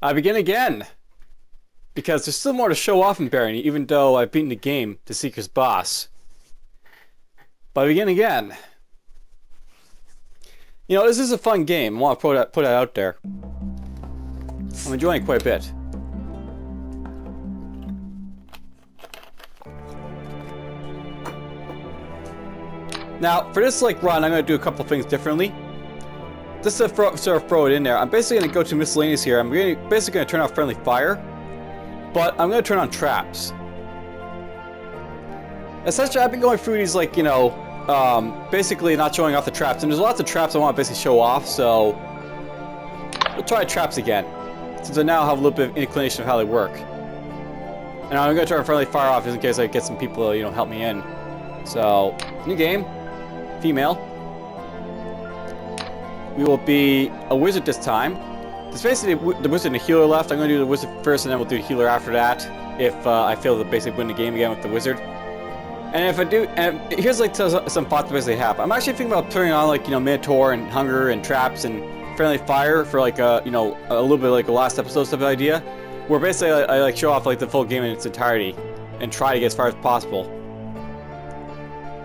I begin again, because there's still more to show off in Barony, even though I've beaten the game to Seeker's boss. But I begin again. You know, this is a fun game. I want to put that out there. I'm enjoying it quite a bit. Now, for this run, I'm going to do a couple things differently. Just to sort of throw it in there, I'm basically going to go to miscellaneous here. I'm basically going to turn off friendly fire, but I'm going to turn on traps. Essentially, I've been going through these, basically not showing off the traps, and there's lots of traps I want to basically show off, so we'll try traps again, since I now have a little bit of inclination of how they work. And I'm going to turn friendly fire off just in case I get some people to, help me in. So, new game, female. We will be a wizard this time. There's basically the wizard and the healer left. I'm going to do the wizard first, and then we'll do the healer after that, if I fail to basically win the game again with the wizard. And if I do, and here's some thoughts I basically have. I'm actually thinking about turning on Minotaur and Hunger and Traps and Friendly Fire for a little bit like a last episode type of idea, where basically I show off the full game in its entirety and try to get as far as possible.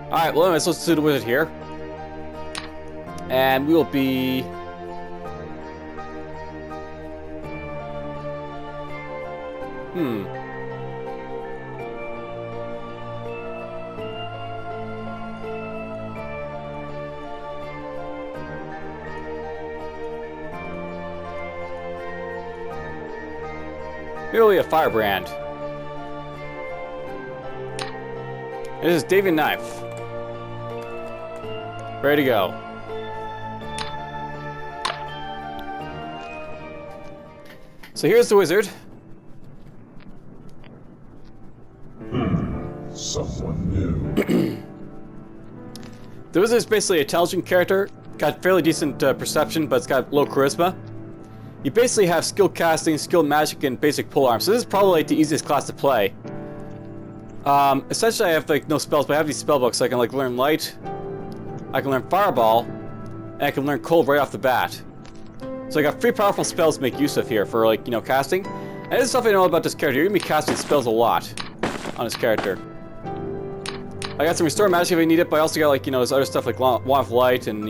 All right, well anyways, let's do the wizard here. And we will be... Merely a firebrand. This is David Knife. Ready to go. So here's the wizard. Someone new. The wizard is basically an intelligent character, got fairly decent perception, but it's got low charisma. You basically have skill casting, skill magic, and basic polearm. So this is probably the easiest class to play. Essentially I have no spells, but I have these spell books. So I can learn light, I can learn fireball, and I can learn cold right off the bat. So I got 3 powerful spells to make use of here for casting. And this is stuff I know about this character. You're gonna be casting spells a lot on this character. I got some restore magic if I need it, but I also got this other stuff like Wand of Light and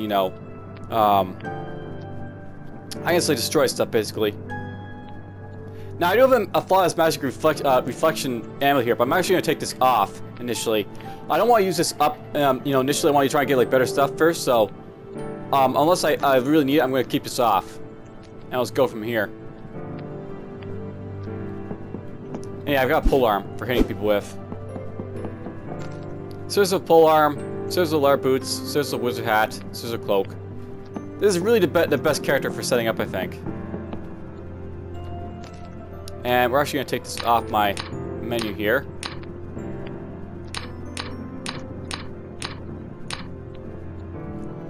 I can destroy stuff basically. Now I do have a flawless magic reflection amulet here, but I'm actually gonna take this off initially. I don't want to use this up. Initially I want to try and get better stuff first. So unless I really need it, I'm gonna keep this off. And let's go from here. And yeah, I've got polearm for hitting people with. Scissors of polearm, scissors of leather boots, scissors of wizard hat, scissors of cloak. This is really the best character for setting up, I think. And we're actually going to take this off my menu here.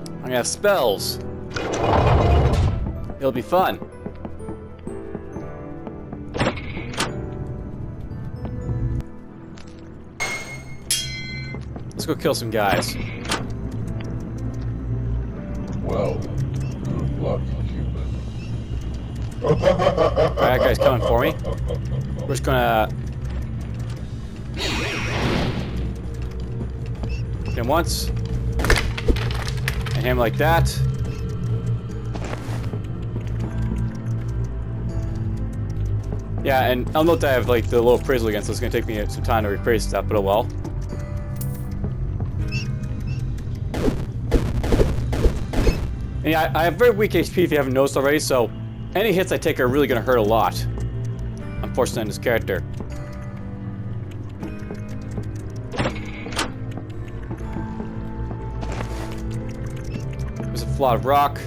I'm going to have spells. It'll be fun. Let's go kill some guys. Well, good luck, human. Alright, that guy's coming for me. We're just gonna... hit him once. And him like that. Yeah, and I'll note that I have the low appraisal again, so it's gonna take me some time to reappraise stuff, but oh well. And yeah, I have very weak HP if you haven't noticed already, so any hits I take are really going to hurt a lot. Unfortunately, in this character. There's a flawed rock.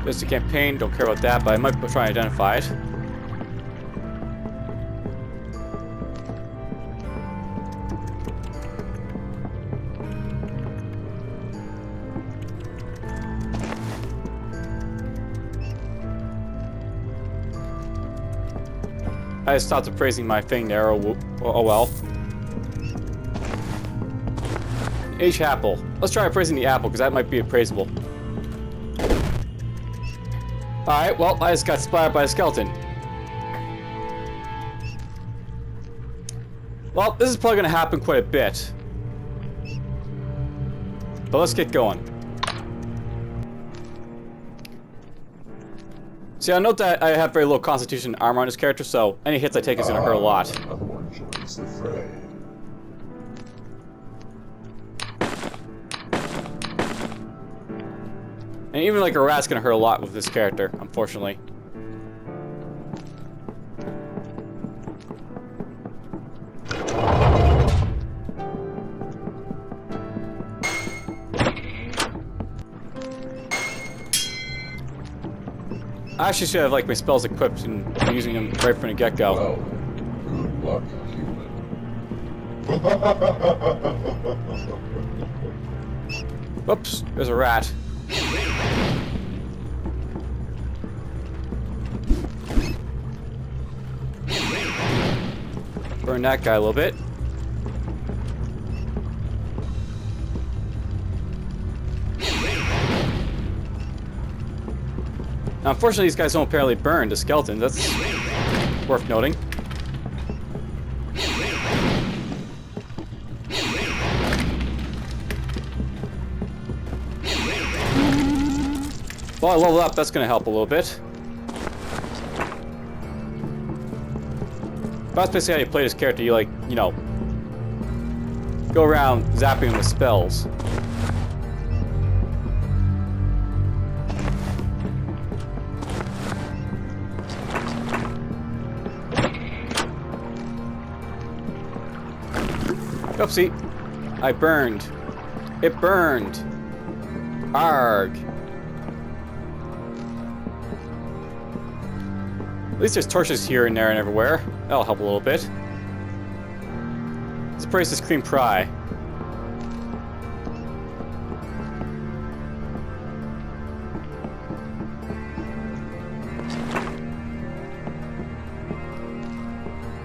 There's the campaign, don't care about that, but I might try and identify it. I just stopped appraising my thing there. Oh well. H apple. Let's try appraising the apple, because that might be appraisable. Alright, well, I just got splattered by a skeleton. Well, this is probably going to happen quite a bit. But let's get going. See, I note that I have very low constitution armor on this character, so any hits I take is going to hurt a lot. Everyone joins the fray. And even like a rat's going to hurt a lot with this character, unfortunately. I actually should have like my spells equipped and using them right from the get-go. Well, good luck, human. Whoops, there's a rat. Burn that guy a little bit. Now, unfortunately, these guys don't apparently burn the skeletons. That's worth noting. Well, I leveled up. That's going to help a little bit. That's basically how you play this character. You, like, you know, go around zapping them with spells. Oopsie. I burned. It burned. Arg. At least there's torches here and there and everywhere. That'll help a little bit. Let's praise this cream pie.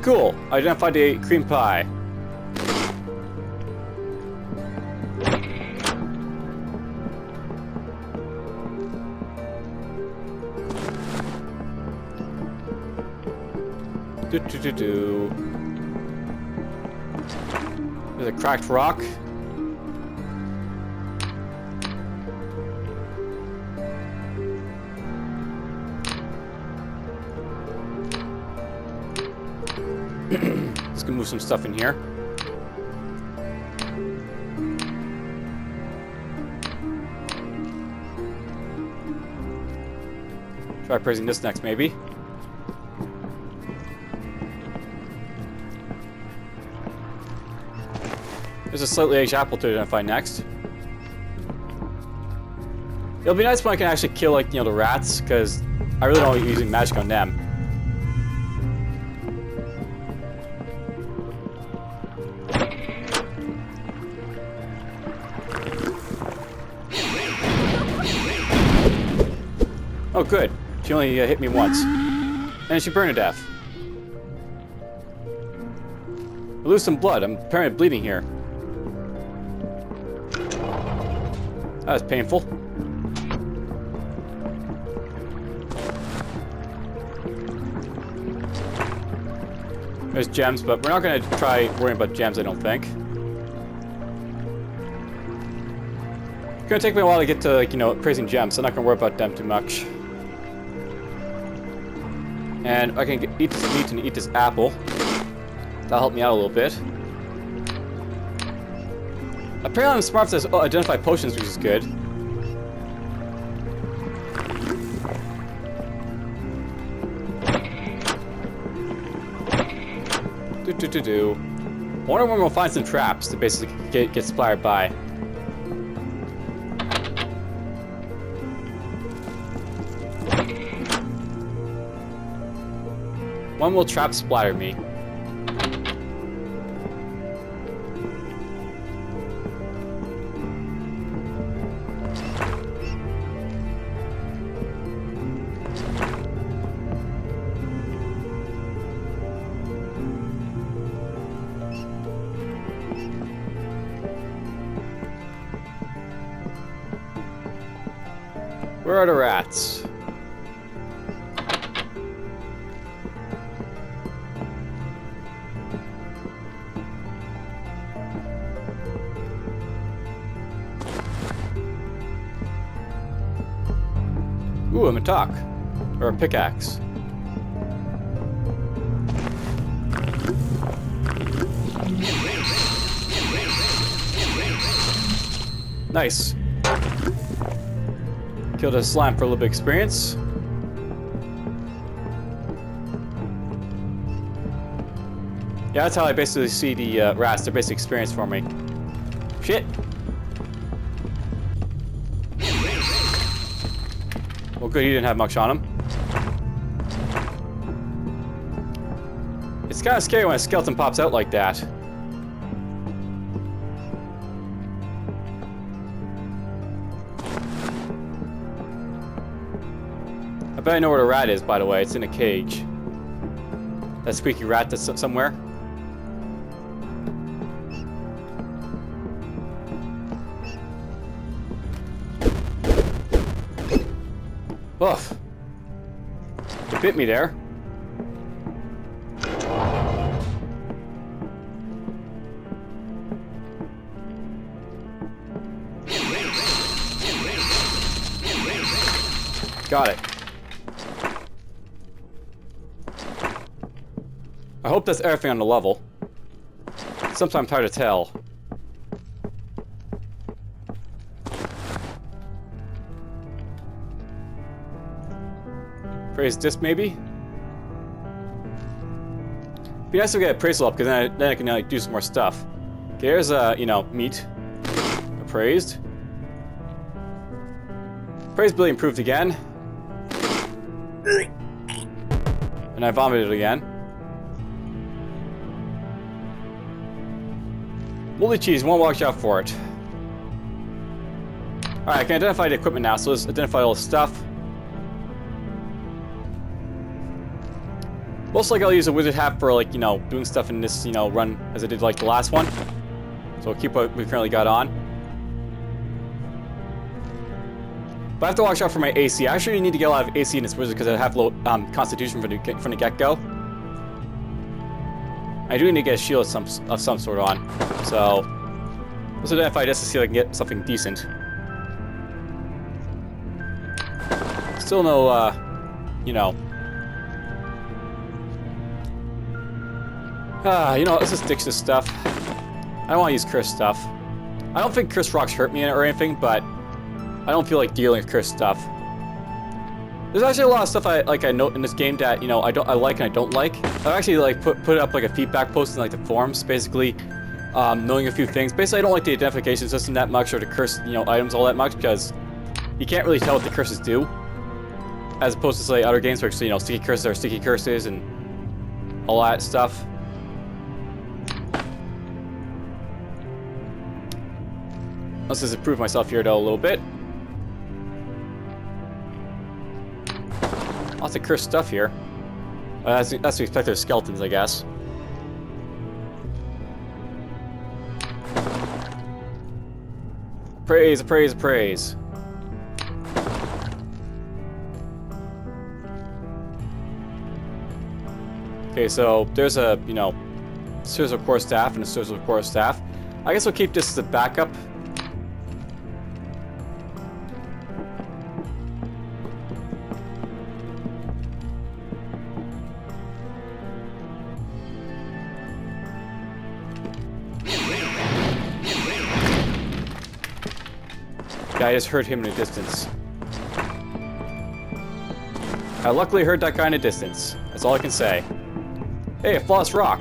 Cool. I identified a cream pie. There's a cracked rock. Let's go move some stuff in here. Try praising this next, maybe. There's a slightly aged apple to identify next. It'll be nice when I can actually kill, like, you know, the rats, because I really don't like using magic on them. Oh, good. She only hit me once. And she burned to death. I lose some blood. I'm apparently bleeding here. That was painful. There's gems, but we're not going to try worrying about gems, I don't think. It's going to take me a while to get to, like, you know, praising gems, so I'm not going to worry about them too much. And I can eat this meat and eat this apple. That'll help me out a little bit. Apparently I'm smart enough to identify potions, which is good. I wonder when we'll find some traps to basically get splattered by. One will trap splatter me. Where are the rats? Ooh, a mattock. Or a pickaxe. Nice. Killed a slime for a little bit of experience. Yeah, that's how I basically see the rats. They're basically experience for me. Shit. Well, good, he didn't have much on him. It's kind of scary when a skeleton pops out like that. I bet I know where the rat is, by the way. It's in a cage. That squeaky rat that's somewhere. Oof. It bit me there. Got it. I hope that's everything on the level. Sometimes hard to tell. Praise disc, maybe? Be nice to get appraisal up, because then I can like do some more stuff. Okay, here's you know, meat. Appraised. Praise ability improved again. And I vomited again. Moldy cheese, won't watch out for it. Alright, I can identify the equipment now, so let's identify all the stuff. Most likely I'll use a wizard hat for, like, you know, doing stuff in this, you know, run as I did like the last one. So we'll keep what we currently got on. But I have to watch out for my AC. I actually need to get a lot of AC in this wizard because I have low constitution from the get-go. I do need to get a shield of some sort on. So let's identify this to see if I can get something decent. Still no, you know. You know, let's just ditch this stuff. I don't want to use cursed stuff. I don't think cursed rocks hurt me or anything, but I don't feel like dealing with cursed stuff. There's actually a lot of stuff I note in this game that, you know, I like and I don't like. I've actually like put up like a feedback post in like the forums, basically knowing a few things. Basically, I don't like the identification system that much or the cursed, you know, items all that much because you can't really tell what the curses do, as opposed to say other games where, you know, sticky curses are sticky curses and all that stuff. Let's just improve myself here though a little bit. Lots of cursed stuff here. That's to expect of skeletons, I guess. Praise, praise, praise. Okay, so there's a, you know, series of core staff and a series of core staff. I guess we'll keep this as a backup. I just heard him in the distance. I luckily heard that guy in the distance. That's all I can say. Hey, a flawless rock.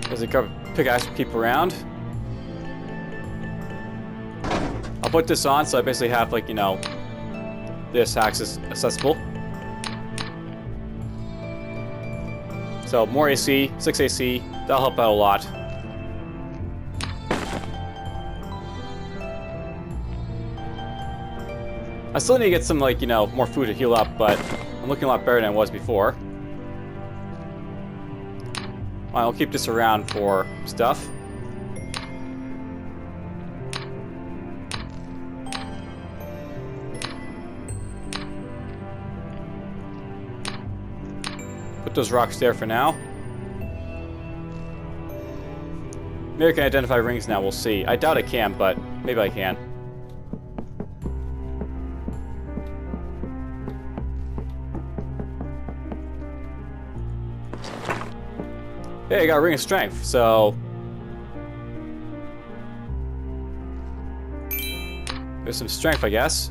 There's a pickaxe to keep around. I'll put this on so I basically have, like, you know, this access accessible. So more AC, 6 AC, that'll help out a lot. I still need to get some, like, you know, more food to heal up, but I'm looking a lot better than I was before. I'll keep this around for stuff. Put those rocks there for now. Maybe I can identify rings now, we'll see. I doubt I can, but maybe I can. Hey, I got a ring of strength, so... there's some strength, I guess.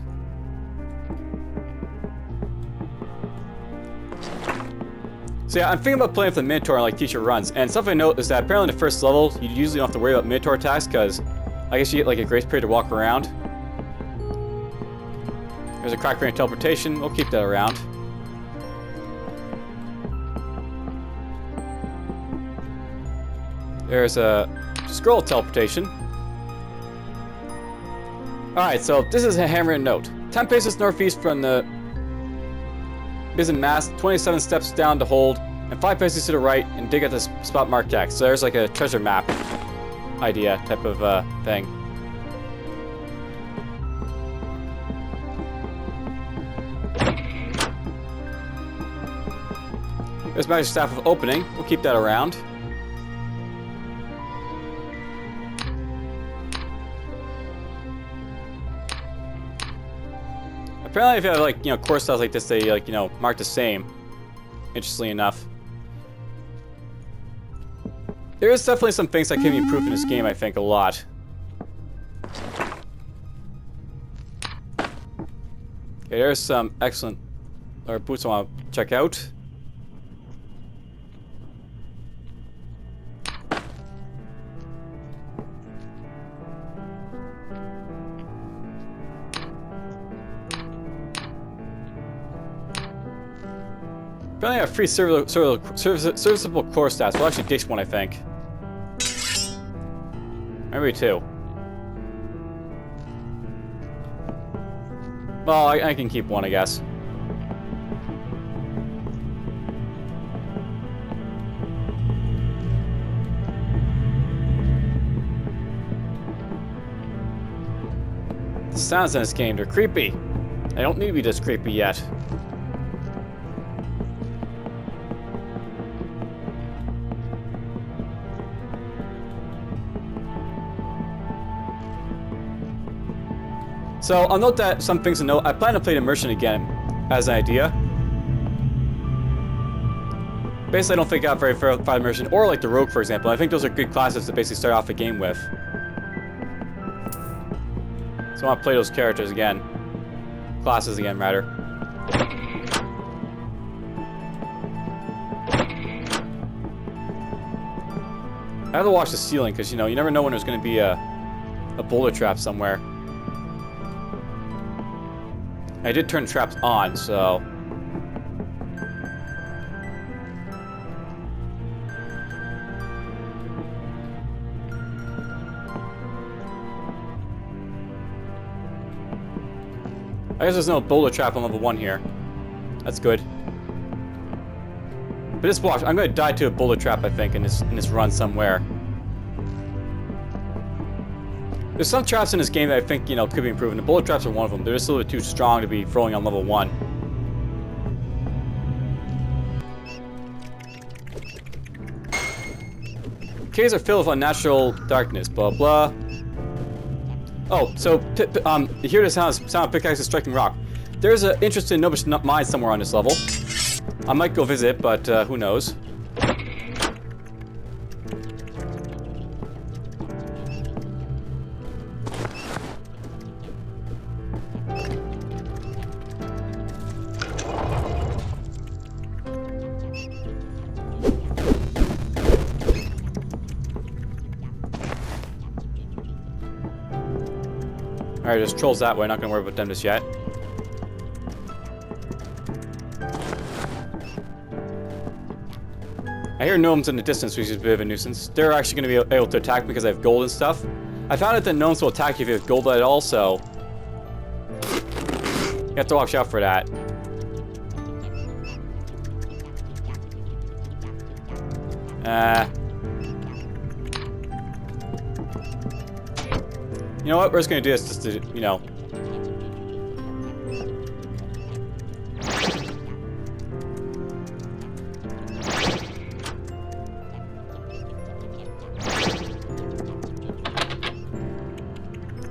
So yeah, I'm thinking about playing with the Minotaur and like teacher runs, and something I note is that apparently in the first level, you usually don't have to worry about Minotaur attacks, because I guess you get like a grace period to walk around. There's a crack ring of teleportation, we'll keep that around. There's a scroll teleportation. Alright, so this is a handwritten note. 10 paces northeast from the Bizen Mast, 27 steps down to hold, and 5 paces to the right, and dig at this spot marked X. So there's like a treasure map idea type of thing. There's Magic Staff of Opening. We'll keep that around. Apparently if you have like, you know, core styles like this, they like, you know, mark the same. Interestingly enough. There is definitely some things that can be improved in this game, I think, a lot. Okay, there's some excellent boots I want to check out. Apparently I have free serviceable core stats. We'll actually ditch one, I think. Maybe two. Well, I can keep one, I guess. The sounds in this game, they're creepy. They don't need to be this creepy yet. So, I'll note that some things to note. I plan to play Immersion again, as an idea. Basically, I don't think I got very far with Immersion, or like the Rogue, for example. I think those are good classes to basically start off a game with. So I want to play those characters again. Classes again, rather. I have to watch the ceiling, because, you know, you never know when there's going to be a boulder trap somewhere. I did turn traps on, so... I guess there's no boulder trap on level 1 here. That's good. But just watch, I'm gonna die to a boulder trap, I think, in this run somewhere. There's some traps in this game that I think, you know, could be improved. The bullet traps are one of them. They're just a little bit too strong to be throwing on level 1. Caves are filled with unnatural darkness, blah blah. Oh, so you hear the sound of pickaxes striking rock. There's an interesting Novice mine somewhere on this level. I might go visit, but who knows. Alright, there's trolls that way, not gonna worry about them just yet. I hear gnomes in the distance, which is a bit of a nuisance. They're actually gonna be able to attack me because I have gold and stuff. I found out that gnomes will attack you if you have gold at all, so... you have to watch out for that. You know what? We're just gonna do this just to, you know.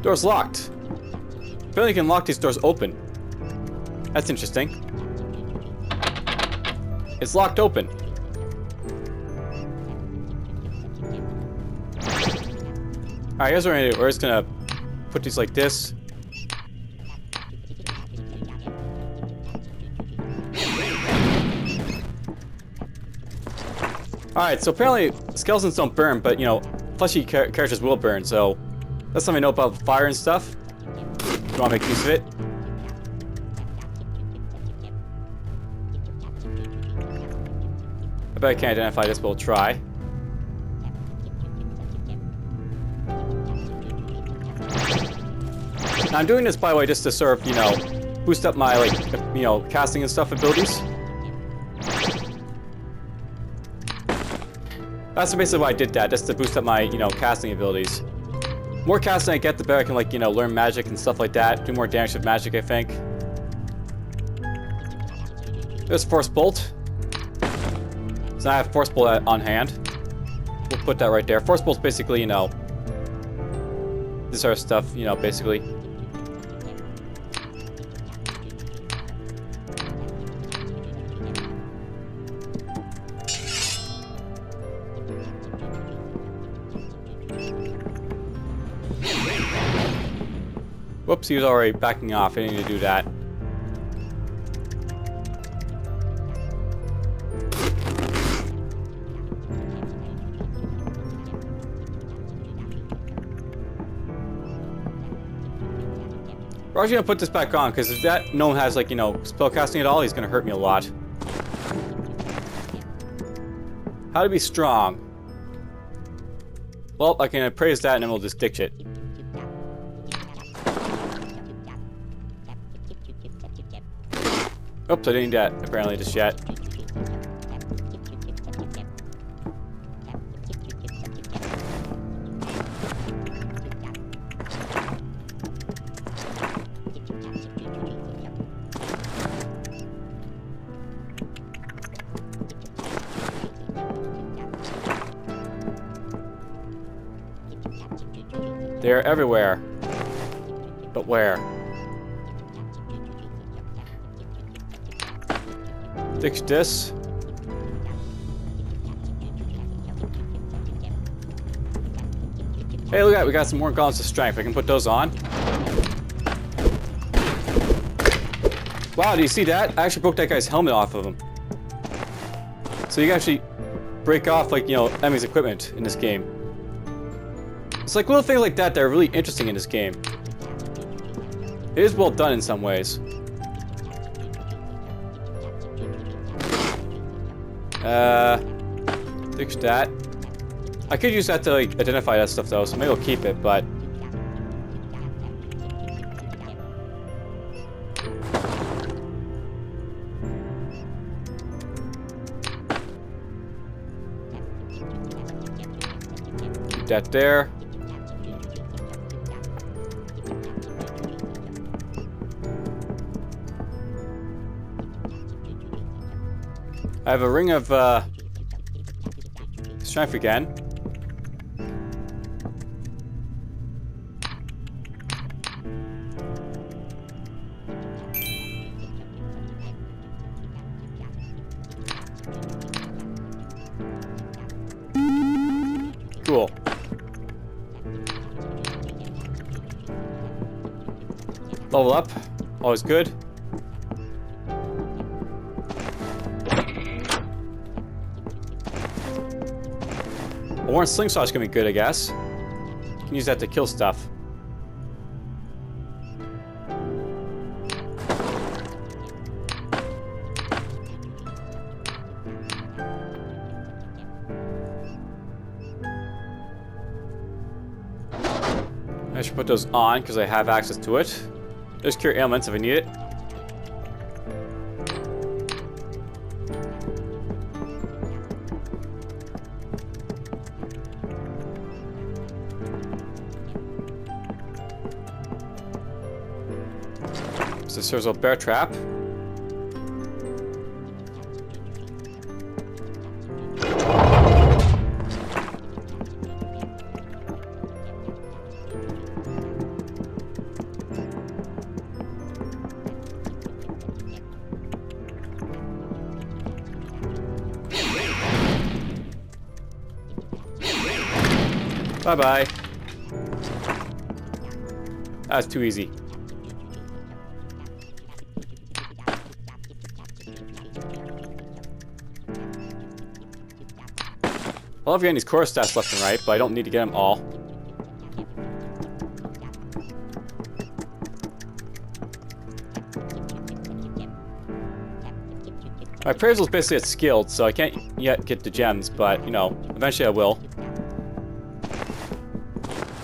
Door's locked. Apparently you can lock these doors open. That's interesting. It's locked open. Alright, here's what we're gonna do. We're just gonna put these like this. Alright, so apparently skeletons don't burn, but you know, fleshy characters will burn, so that's something I know about fire and stuff. You wanna make use of it. I bet I can't identify this, but we'll try. Now, I'm doing this, by the way, just to sort of, you know, boost up my, like, you know, casting and stuff abilities. That's basically why I did that, just to boost up my, you know, casting abilities. The more casting I get, the better I can, like, you know, learn magic and stuff like that. Do more damage with magic, I think. There's Force Bolt. So I have Force Bolt on hand. We'll put that right there. Force Bolt's basically, you know, this sort of stuff, you know, basically. Whoops, he was already backing off. I didn't need to do that. We're actually gonna put this back on, because if that gnome has, like, you know, spellcasting at all, he's gonna hurt me a lot. How to be strong. Well, I can appraise that and then we'll just ditch it. Oops, I didn't need that, apparently, just yet. They're everywhere. But where? Fix this. Hey, look at that. We got some more gauntlets of strength. I can put those on. Wow, do you see that? I actually broke that guy's helmet off of him. So you can actually break off, like, you know, enemy's equipment in this game. It's like little things like that that are really interesting in this game. It is well done in some ways. Fix that. I could use that to, like, identify that stuff though, so maybe I'll keep it, but... keep that there. I have a ring of strength again. Cool. Level up. Always good. A worn slingshot's gonna be good, I guess. You can use that to kill stuff. I should put those on because I have access to it. There's cure ailments if I need it. So there's a bear trap. Bye-bye. That's too easy. I love getting these core stats left and right, but I don't need to get them all. My appraisal is basically at skilled, so I can't yet get the gems, but, you know, eventually I will.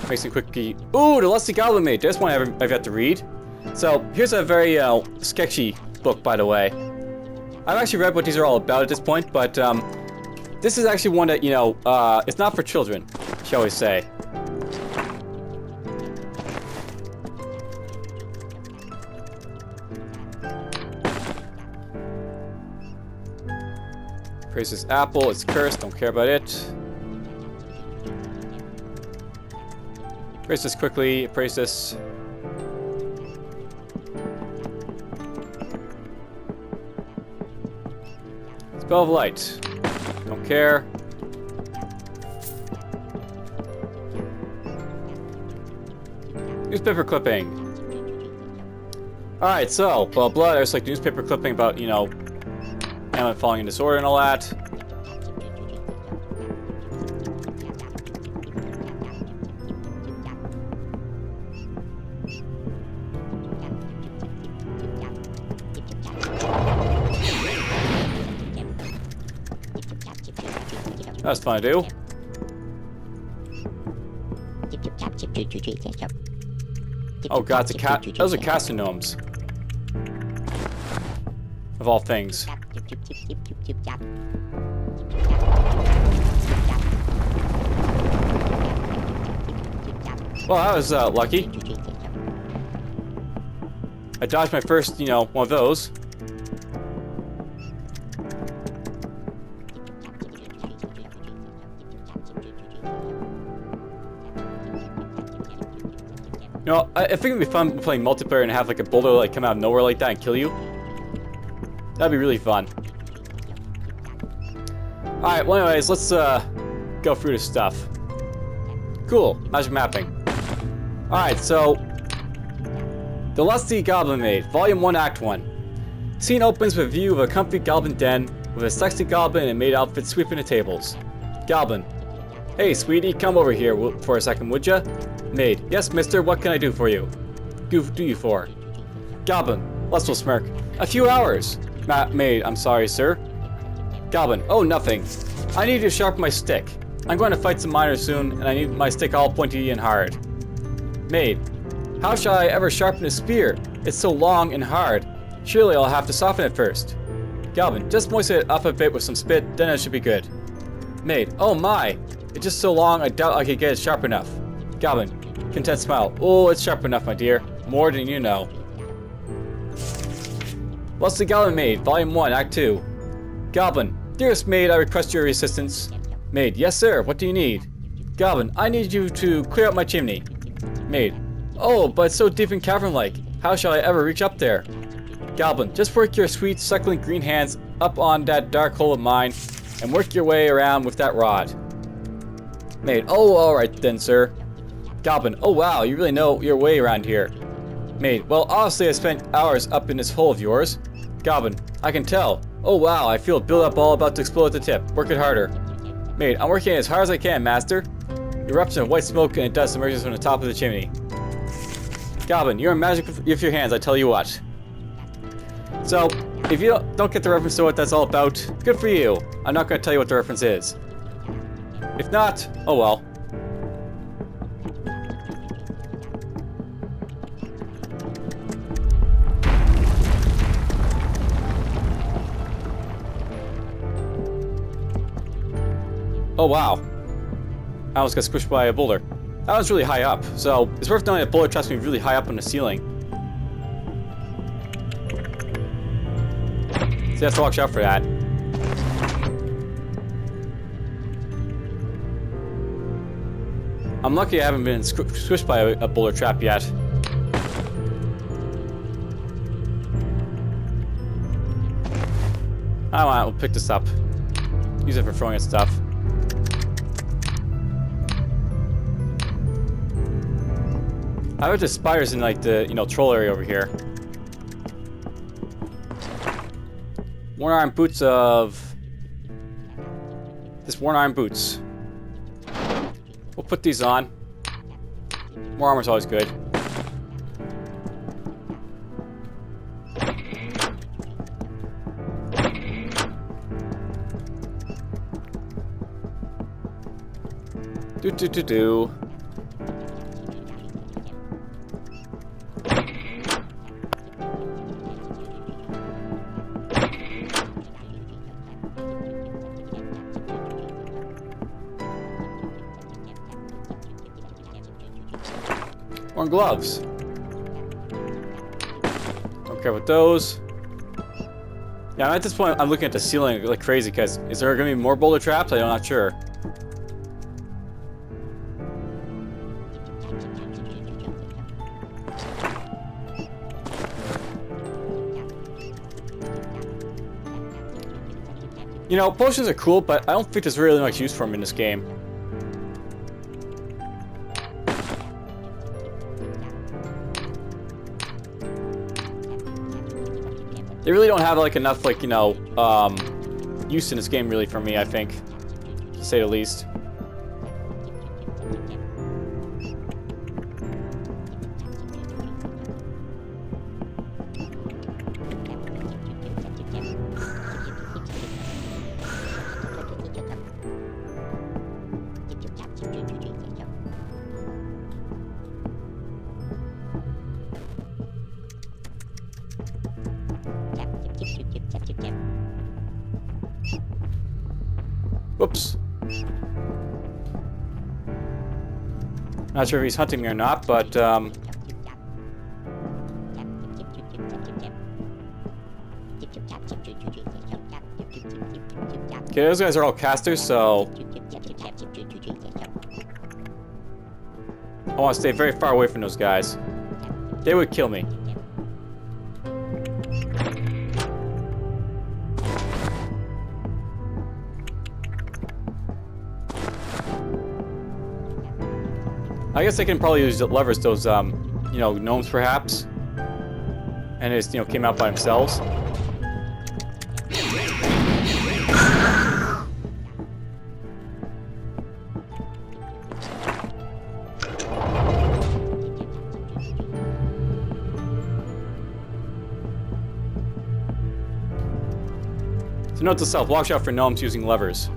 Make some quick key. Ooh, the Lusty Goblin Maid. There's one I've yet to read. So, here's a very sketchy book, by the way. I've actually read what these are all about at this point, but this is actually one that, you know, it's not for children, shall we say. Praise this apple, it's cursed, don't care about it. Praise this quickly, praise this. Spell of Light, don't care. Newspaper clipping. Alright, so, well, blood, there's like newspaper clipping about, you know, Hamlet falling in disorder and all that. That's fun to do. Oh god, it's a cat. Those are castor gnomes. Of all things. Well, that was lucky. I dodged my first, you know, one of those. You know, I think it'd be fun playing multiplayer and have like a boulder like come out of nowhere like that and kill you. That'd be really fun. Alright, well anyways, let's go through this stuff. Cool, magic mapping. Alright, so The Lusty Goblin Maid, Volume 1, Act 1. Scene opens with a view of a comfy goblin den with a sexy goblin in maid outfit sweeping the tables. Goblin. Hey sweetie, come over here for a second, would ya? Maid. Yes, mister, what can I do for you? Do you for? Goblin. Lustful smirk. A few hours. Maid, I'm sorry, sir. Goblin. Oh, nothing. I need to sharpen my stick. I'm going to fight some miners soon, and I need my stick all pointy and hard. Maid. How shall I ever sharpen a spear? It's so long and hard. Surely I'll have to soften it first. Goblin. Just moisten it up a bit with some spit, then it should be good. Maid. Oh my. It's just so long, I doubt I could get it sharp enough. Goblin. Content smile. Oh, it's sharp enough, my dear. More than you know. Lusty Goblin Maid, Volume 1, Act 2. Goblin. Dearest maid, I request your assistance. Maid. Yes, sir. What do you need? Goblin. I need you to clear up my chimney. Maid. Oh, but it's so deep and cavern-like. How shall I ever reach up there? Goblin. Just work your sweet, suckling green hands up on that dark hole of mine and work your way around with that rod. Maid. Oh, alright then, sir. Goblin. Oh wow, you really know your way around here. Maid. Well, honestly, I spent hours up in this hole of yours. Goblin. I can tell. Oh wow, I feel a build-up all about to explode at the tip. Work it harder. Maid. I'm working as hard as I can, master. Eruption of white smoke and dust emerges from the top of the chimney. Goblin. You're a magic with your hands, I tell you what. So, if you don't get the reference to what that's all about, good for you. I'm not going to tell you what the reference is. If not, oh well. Oh wow. I almost got squished by a boulder. That was really high up, so it's worth knowing that boulder traps me really high up on the ceiling. So you have to watch out for that. I'm lucky I haven't been squished by a boulder trap yet. I don't want it, we'll pick this up. Use it for throwing at stuff. I bet there's spiders in like the, you know, troll area over here. Worn iron boots of... Just worn iron boots. We'll put these on. More armor's always good. Do. More gloves. Don't care about those. Yeah, at this point, I'm looking at the ceiling like crazy because is there going to be more boulder traps? I'm not sure. You know, potions are cool, but I don't think there's really much use for them in this game. They really don't have like enough, like, you know, use in this game really for me, I think, to say the least. Whoops. Not sure if he's hunting me or not, but okay, those guys are all casters, so I want to stay very far away from those guys. They would kill me. I guess I can probably use levers those, you know, gnomes perhaps, and just, you know, came out by themselves. So note to self: watch out for gnomes using levers.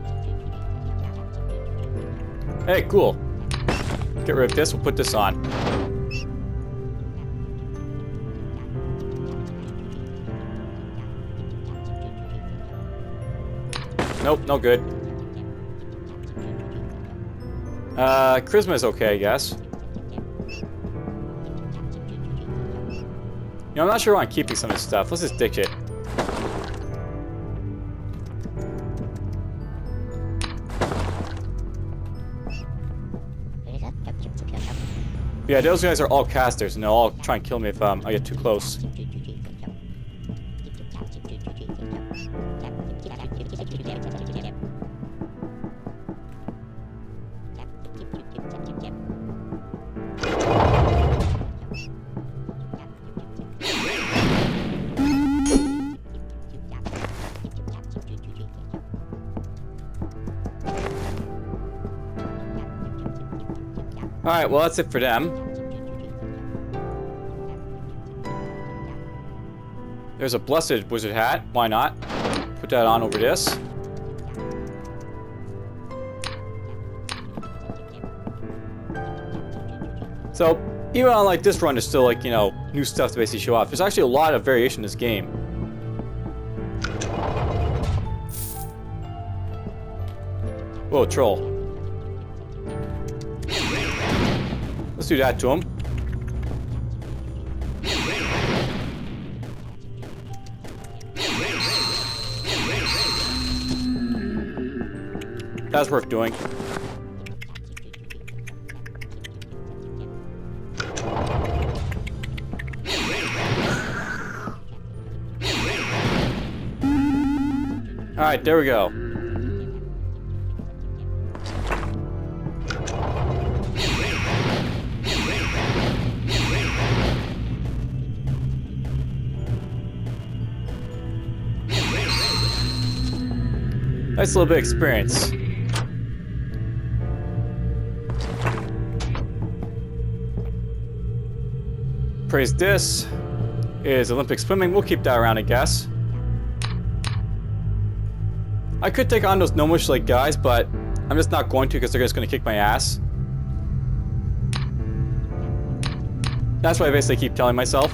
Hey, cool. Get rid of this, we'll put this on. Nope, no good. Charisma is okay, I guess. You know, I'm not sure why I'm keeping some of this stuff. Let's just ditch it. Yeah, those guys are all casters, and they'll all try and kill me if I get too close. Alright, well that's it for them. There's a blessed wizard hat. Why not? Put that on over this. So, even on like this run, there's still like, you know, new stuff to basically show off. There's actually a lot of variation in this game. Whoa, troll. Let's do that to him. That's worth doing. Alright, there we go. Nice little bit of experience. Praise this is Olympic swimming. We'll keep that around, I guess. I could take on those gnomish like guys, but I'm just not going to because they're just going to kick my ass. That's what I basically keep telling myself.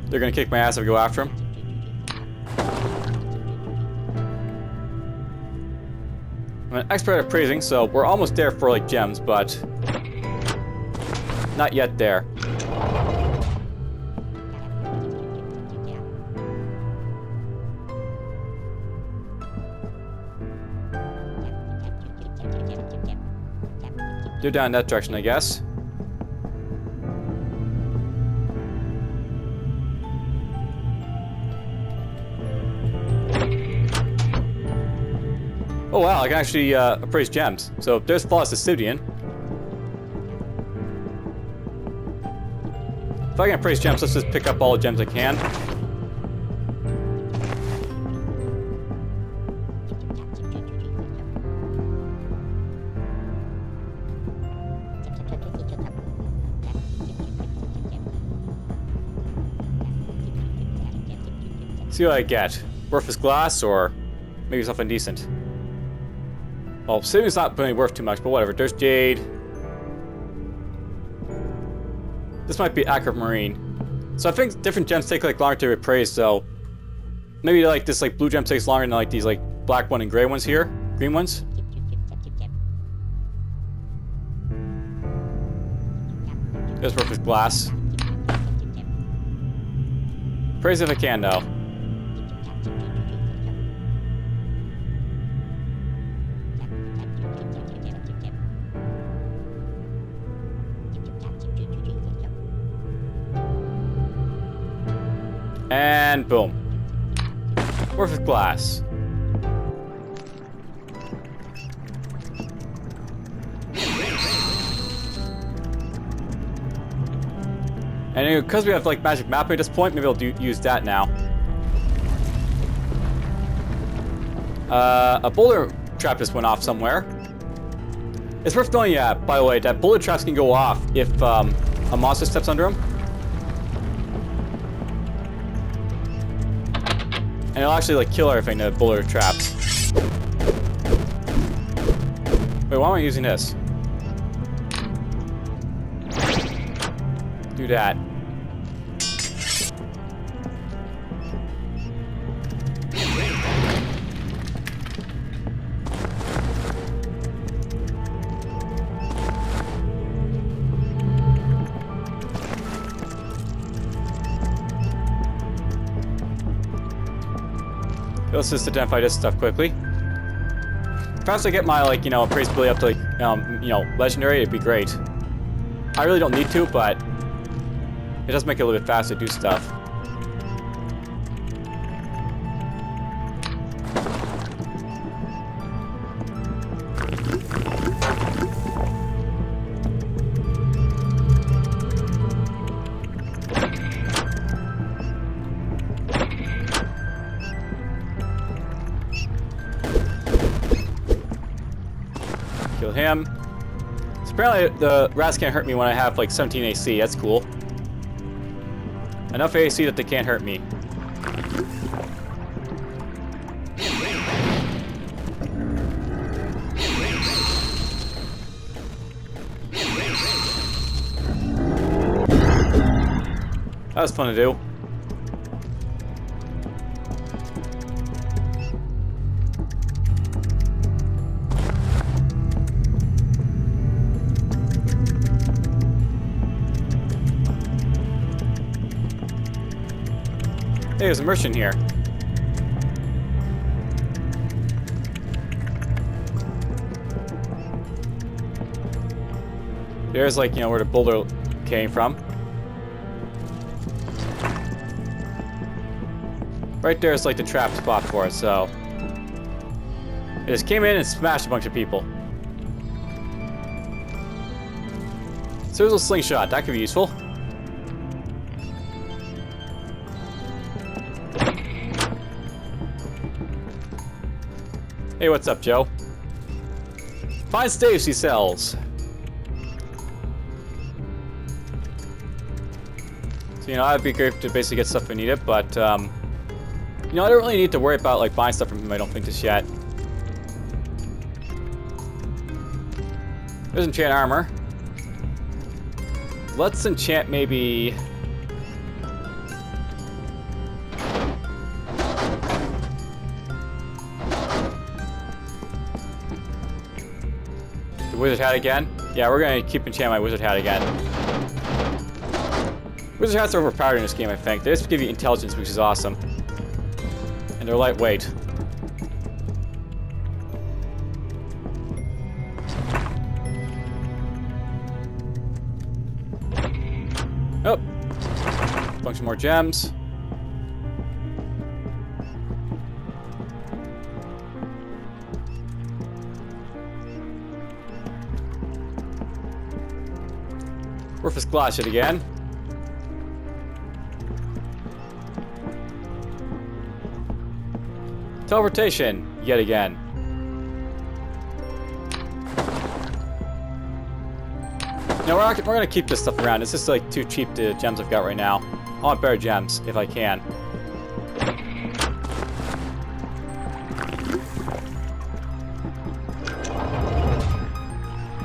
They're going to kick my ass if I go after them. I'm an expert at praising, so we're almost there for like gems, but not yet there. Do down that direction, I guess. Oh wow, I can actually appraise gems. So there's flawless obsidian. If I can appraise gems, let's just pick up all the gems I can. See what I get. Worthless glass or maybe something decent. Well, obsidian's not really worth too much, but whatever. There's jade. This might be aquamarine. So I think different gems take like longer to appraise, so maybe like this like blue gem takes longer than like these like black one and gray ones here. Green ones. There's worthless glass. Appraise if I can though. And boom. Worthless glass. And because we have like magic mapping at this point, maybe I'll use that now. A boulder trap just went off somewhere. It's worth knowing, yeah, by the way, that boulder traps can go off if a monster steps under them. And it'll actually like kill everything, the boulder traps. Wait, why am I using this? Do that. Let's just identify this stuff quickly. If I also get my, like, you know, appraisability up to, like, you know, legendary, it'd be great. I really don't need to, but it does make it a little bit faster to do stuff. Kill him. So apparently the rats can't hurt me when I have like 17 AC. That's cool. Enough AC that they can't hurt me. That was fun to do. Hey, there's a merchant here. There's like, you know, where the boulder came from. Right there is like the trap spot for it, so it just came in and smashed a bunch of people. So there's a slingshot, that could be useful. Hey, what's up, Joe? Find staves he sells. So, you know, that'd be great to basically get stuff we need it, but, you know, I don't really need to worry about, like, buying stuff from him, I don't think, just yet. There's enchant armor. Let's enchant maybe... the wizard hat again? Yeah, we're gonna keep enchanting my wizard hat again. Wizard hats are overpowered in this game, I think. They just give you intelligence, which is awesome. And they're lightweight. Oh! Bunch more gems. Worthless glass it again. Teleportation, yet again. No, we're gonna keep this stuff around. It's just like too cheap the gems I've got right now. I want better gems if I can.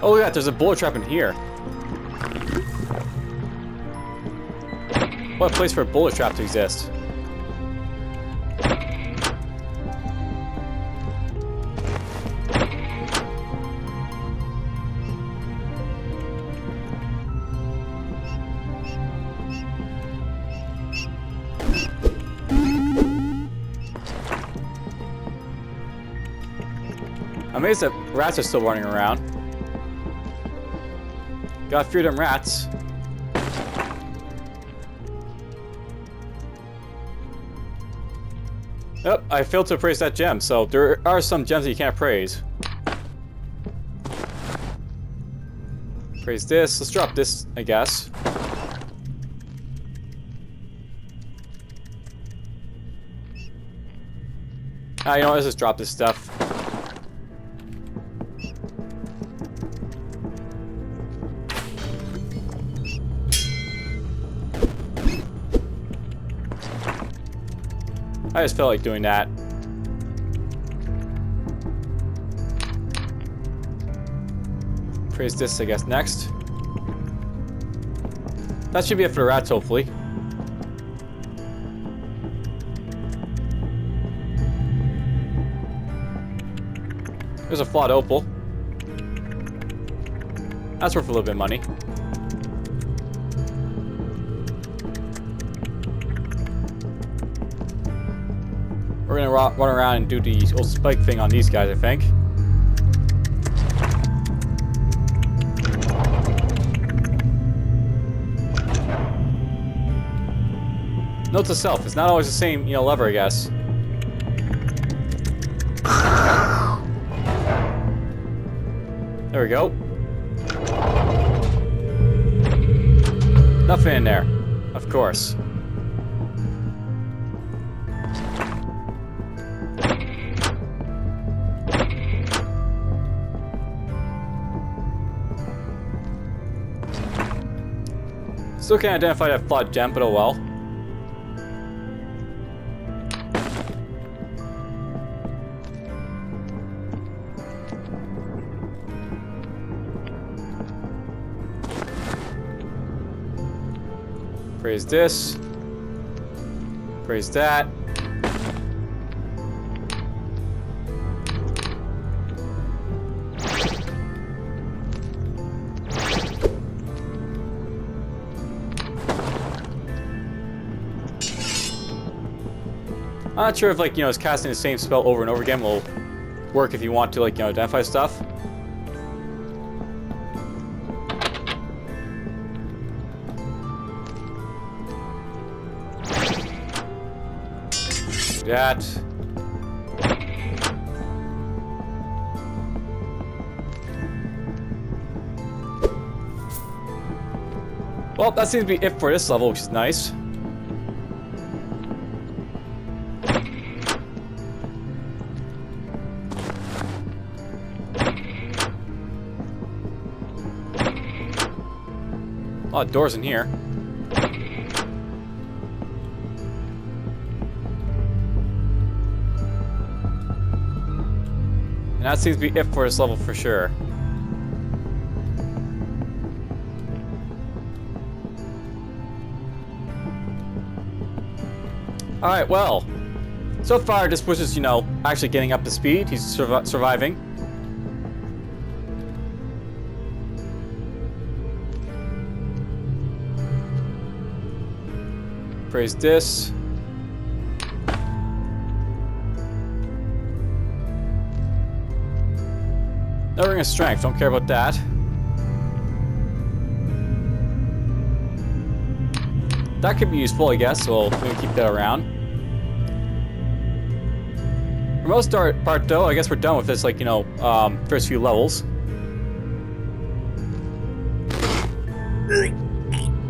Oh, look at that, there's a bullet trap in here. What a place for a bullet trap to exist. I'm amazed that rats are still running around. Got a few of them rats. Oh, I failed to appraise that gem, so there are some gems that you can't appraise. Appraise this. Let's drop this, I guess. Ah, you know what? Let's just drop this stuff. I just felt like doing that. Praise this, I guess, next. That should be it for the rats, hopefully. There's a flawed opal. That's worth a little bit of money. We're gonna run around and do the old spike thing on these guys, I think. Note to self, it's not always the same, you know, lever, I guess. There we go. Nothing in there, of course. Still can't identify that flawed gem, but oh well. Praise this. Praise that. I'm not sure if, like, you know, just casting the same spell over and over again will work if you want to, like, you know, identify stuff. That. Well, that seems to be it for this level, which is nice. A lot of doors in here. And that seems to be it for this level for sure. Alright, well. So far, this was just, you know, actually getting up to speed. He's surviving. Praise this. No ring of strength, don't care about that. That could be useful, I guess, so we'll keep that around. For most part, though, I guess we're done with this, like, you know, first few levels.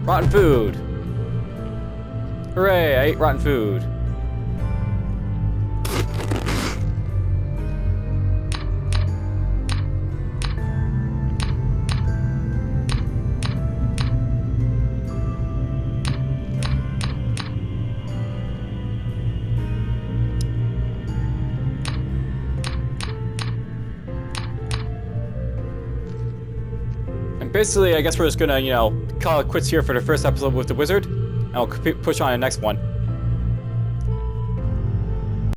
Rotten food! Hooray, I ate rotten food. Basically, I guess we're just gonna, you know, call it quits here for the first episode with the wizard, and we'll push on to the next one.